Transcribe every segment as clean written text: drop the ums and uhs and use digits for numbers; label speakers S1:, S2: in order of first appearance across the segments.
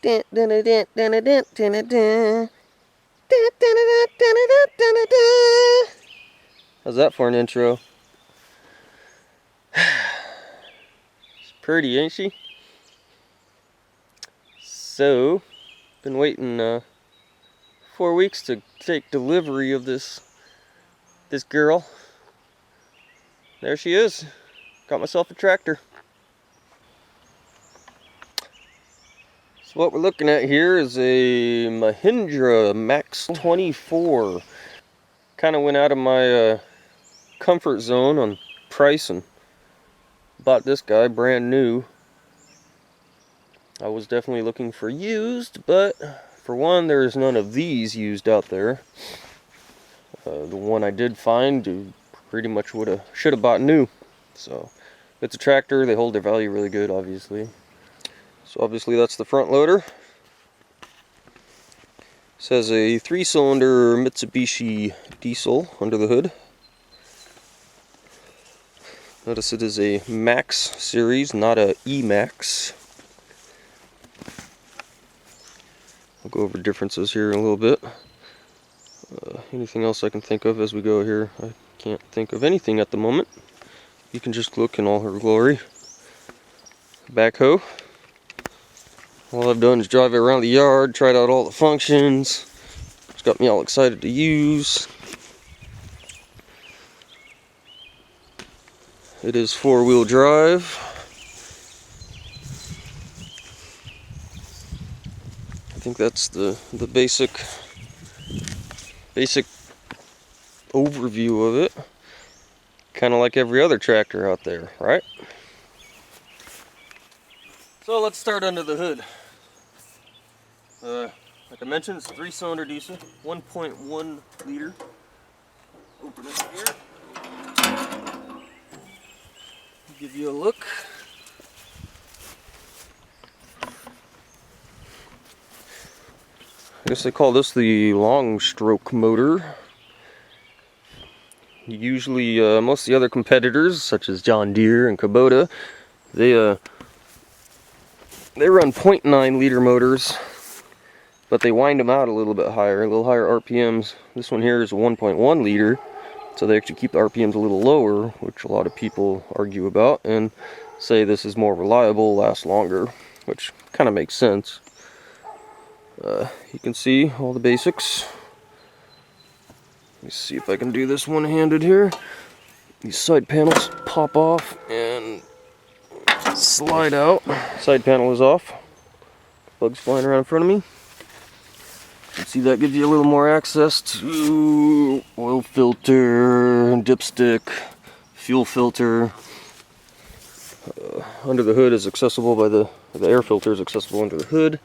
S1: How's that for an intro? She's pretty, ain't she? So, been waiting 4 weeks to take delivery of this girl. There she is. Got myself a tractor. So what we're looking at here is a Mahindra Max 24. Kind of went out of my comfort zone on price and bought this guy brand new. I was definitely looking for used, but for one, there's none of these used out there. The one I did find, pretty much should have bought new. So it's a tractor. They hold their value really good, obviously. So obviously that's the front loader. It says a 3-cylinder Mitsubishi diesel under the hood. Notice it is a Max series, not a E-Max. I'll go over differences here in a little bit. Anything else I can think of as we go here? I can't think of anything at the moment. You can just look in all her glory. Backhoe. All I've done is drive it around the yard, tried out all the functions. It's got me all excited to use. It is 4-wheel drive. I think that's the basic overview of it. Kind of like every other tractor out there, right? So let's start under the hood. Like I mentioned, it's a 3-cylinder diesel, 1.1 liter. Open it here. Give you a look. I guess they call this the long stroke motor. Usually, most of the other competitors, such as John Deere and Kubota, they run 0.9 liter motors, but they wind them out a little bit higher, a little higher RPMs. This one here is a 1.1 liter, so they actually keep the RPMs a little lower, which a lot of people argue about and say this is more reliable, lasts longer, which kind of makes sense. You can see all the basics. Let me see if I can do this one-handed here. These side panels pop off and slide out. Side panel is off. Bugs flying around in front of me. You can see that gives you a little more access to oil filter, dipstick, fuel filter. Under the hood is accessible by the air filter is accessible under the hood.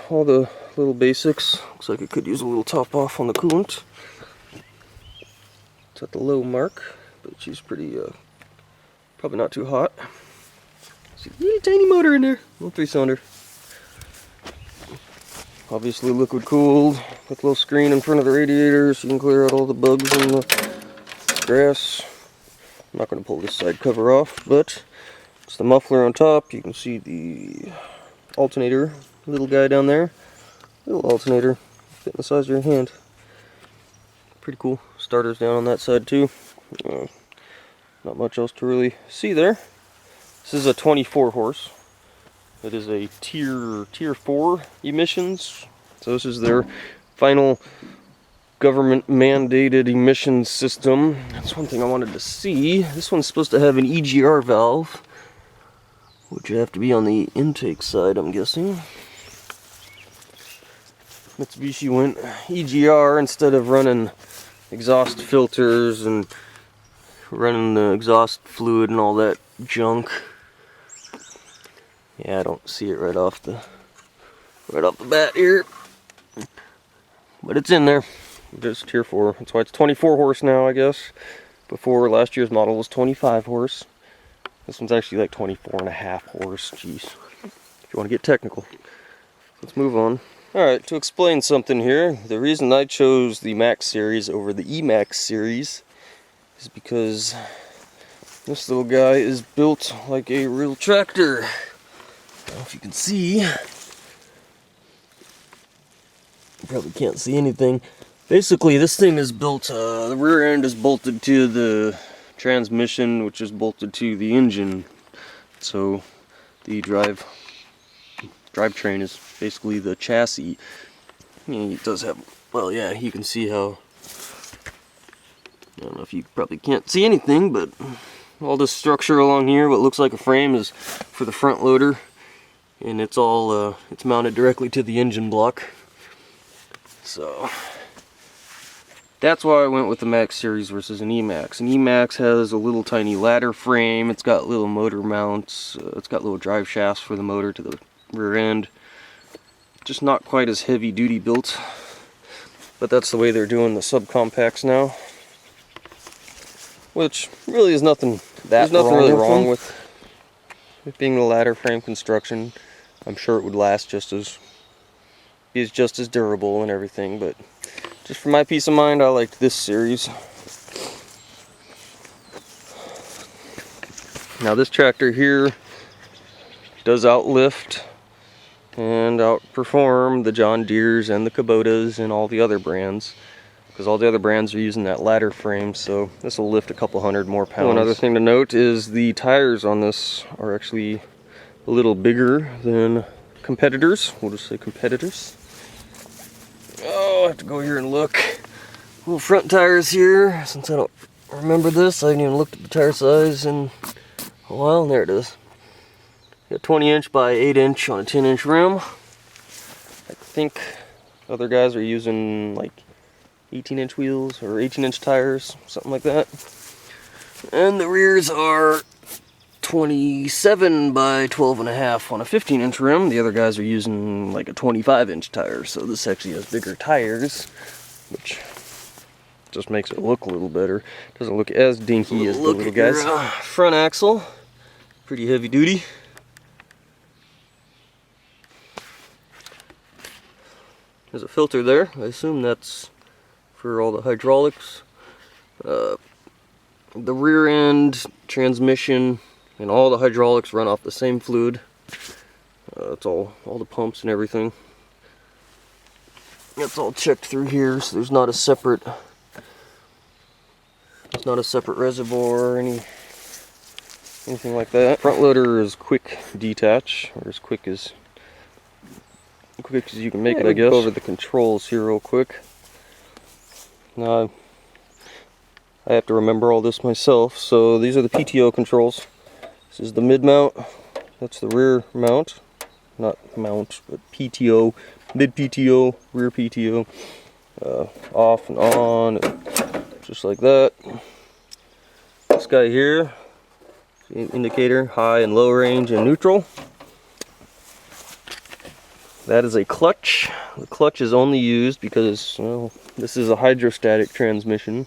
S1: All the little basics. Looks like it could use a little top off on the coolant. It's at the low mark, but she's pretty, probably not too hot. See, really tiny motor in there. Little 3-cylinder. Obviously liquid cooled, with a little screen in front of the radiator so you can clear out all the bugs and the grass. I'm not going to pull this side cover off, but it's the muffler on top. You can see the alternator, little guy down there. Little alternator, fit in the size of your hand. Pretty cool. Starters down on that side too. Not much else to really see there. This is a 24 horse. It is a tier 4 emissions. So this is their final government mandated emissions system. That's one thing I wanted to see. This one's supposed to have an EGR valve, which would have to be on the intake side, I'm guessing. Mitsubishi went EGR instead of running exhaust filters and running the exhaust fluid and all that junk. Yeah, I don't see it right off the bat here, but it's in there. It's tier 4. That's why it's 24 horse now, I guess. Before, last year's model was 25 horse. This one's actually like 24.5 horse. Jeez, if you want to get technical. Let's move on. Alright, to explain something here, the reason I chose the Max series over the E-Max series is because this little guy is built like a real tractor. know if you can see. You probably can't see anything. Basically, this thing is built, the rear end is bolted to the transmission, which is bolted to the engine. So the drivetrain is basically the chassis. I mean, it does have, well, yeah, you can see how, I don't know if you probably can't see anything, but all this structure along here, what looks like a frame, is for the front loader, and it's all, it's mounted directly to the engine block. So that's why I went with the Max series versus an E-Max. An E-Max has a little tiny ladder frame, it's got little motor mounts, it's got little drive shafts for the motor to the rear end. Just not quite as heavy duty built, but that's the way they're doing the subcompacts now. Which really is nothing, there's nothing really wrong with it being the ladder frame construction. I'm sure it would last just as durable and everything, but just for my peace of mind, I liked this series. Now this tractor here does outlift and outperform the John Deeres and the Kubotas and all the other brands, because all the other brands are using that ladder frame, so this will lift a couple hundred more pounds. One other thing to note is the tires on this are actually a little bigger than competitors. We'll just say competitors. Oh, I have to go here and look. Little front tires here, since I don't remember this. I haven't even looked at the tire size in a while, and there it is. Got 20 inch by 8 inch on a 10 inch rim. I think other guys are using like 18 inch wheels or 18 inch tires, something like that. And the rears are 27 by 12.5 on a 15 inch rim. The other guys are using like a 25 inch tire, so this actually has bigger tires, which just makes it look a little better. Doesn't look as dinky as the little guys. Front axle, pretty heavy duty. There's a filter there. I assume that's for all the hydraulics. The rear end, transmission, and all the hydraulics run off the same fluid. It's all the pumps and everything. It's all checked through here, so there's not a separate reservoir or anything like that. Front loader is quick detach, or as quick as you can make it, I guess. Go over the controls here real quick. Now, I have to remember all this myself, so these are the PTO controls. This is the mid mount, that's the rear mount, not mount, but PTO, mid PTO, rear PTO, off and on, just like that. This guy here, indicator, high and low range and neutral. That is a clutch. The clutch is only used because, well, this is a hydrostatic transmission,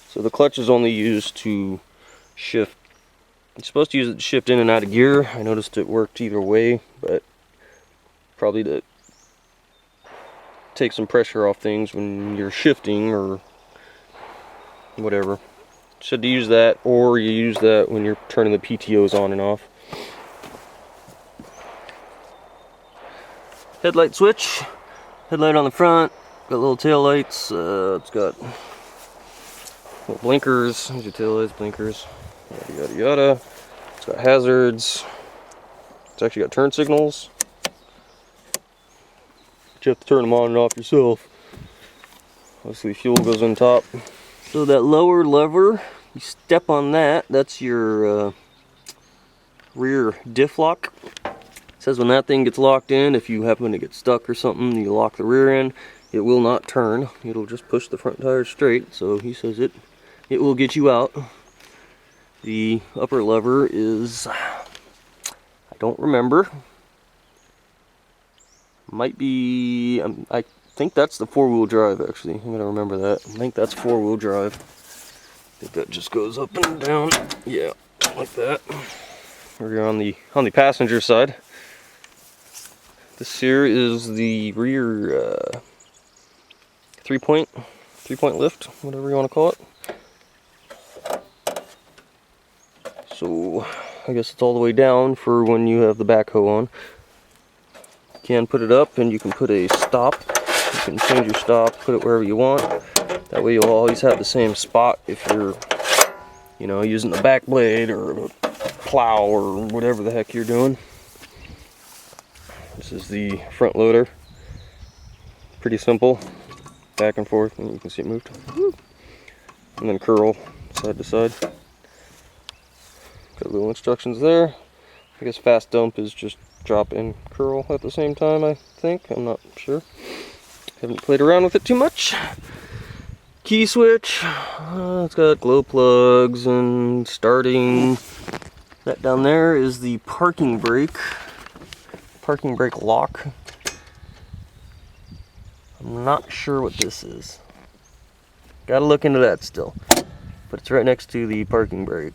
S1: so the clutch is only used to shift. You're supposed to use it to shift in and out of gear. I noticed it worked either way, but probably to take some pressure off things when you're shifting or whatever. Should use that, or you use that when you're turning the PTOs on and off. Headlight switch, headlight on the front, got little tail lights, it's got little blinkers, there's your tail lights, blinkers, yada yada yada. It's got hazards, it's actually got turn signals, but you have to turn them on and off yourself. Obviously fuel goes on top. So that lower lever, you step on that, that's your rear diff lock. Says when that thing gets locked in, if you happen to get stuck or something, you lock the rear end, it will not turn. It'll just push the front tires straight. So he says it will get you out. The upper lever is, I don't remember. Might be, I think that's the 4-wheel drive actually. I'm gonna remember that. I think that's 4-wheel drive. I think that just goes up and down. Yeah, like that. We're on the passenger side. This here is the rear three-point lift, whatever you want to call it. So I guess it's all the way down for when you have the backhoe on. can put it up, and you can put a stop. You can change your stop, put it wherever you want. That way you'll always have the same spot if you're, you know, using the back blade or a plow or whatever the heck you're doing. This is the front loader. Pretty simple. Back and forth, and you can see it moved. And then curl side to side. Got little instructions there. I guess fast dump is just drop and curl at the same time, I think. I'm not sure. Haven't played around with it too much. Key switch. It's got glow plugs and starting. That down there is the parking brake. Parking brake lock. I'm not sure what this is. Gotta look into that still. But it's right next to the parking brake.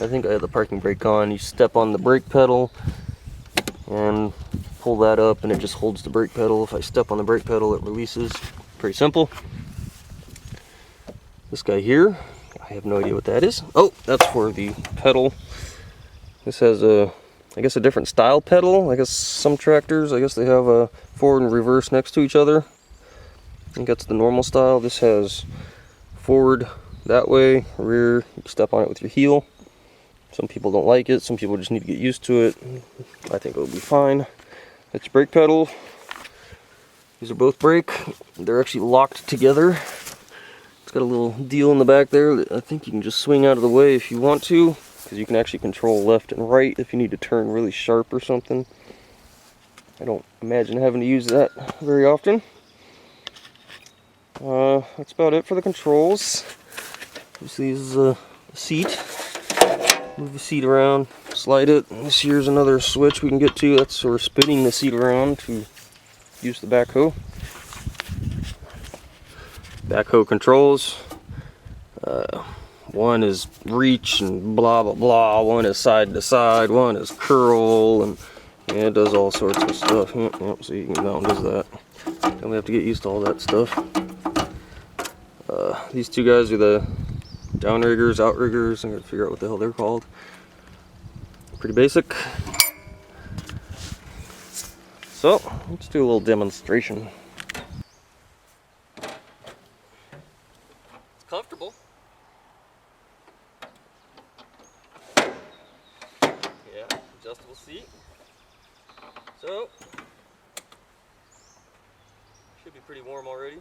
S1: I think I have the parking brake on. You step on the brake pedal and pull that up, and it just holds the brake pedal. If I step on the brake pedal, it releases. Pretty simple. This guy here, I have no idea what that is. Oh, that's for the pedal. This has a, I guess, a different style pedal. I guess some tractors, I guess they have a forward and reverse next to each other. I think that's the normal style. This has forward that way, rear, you can step on it with your heel. Some people don't like it, some people just need to get used to it. I think it'll be fine. That's your brake pedal. These are both brake. They're actually locked together. It's got a little deal in the back there that I think you can just swing out of the way if you want to, because you can actually control left and right if you need to turn really sharp or something. I don't imagine having to use that very often. That's about it for the controls. Obviously, this is a seat. Move the seat around, slide it. This here's another switch we can get to. That's sort of spinning the seat around to use the backhoe. Backhoe controls. One is reach and blah blah blah. One is side to side. One is curl, and yeah, it does all sorts of stuff. Yep, so you can go and does that. Then we have to get used to all that stuff. These two guys are the downriggers, outriggers. I'm gonna figure out what the hell they're called. Pretty basic. So let's do a little demonstration. It's comfortable. Yeah, adjustable seat. So should be pretty warm already.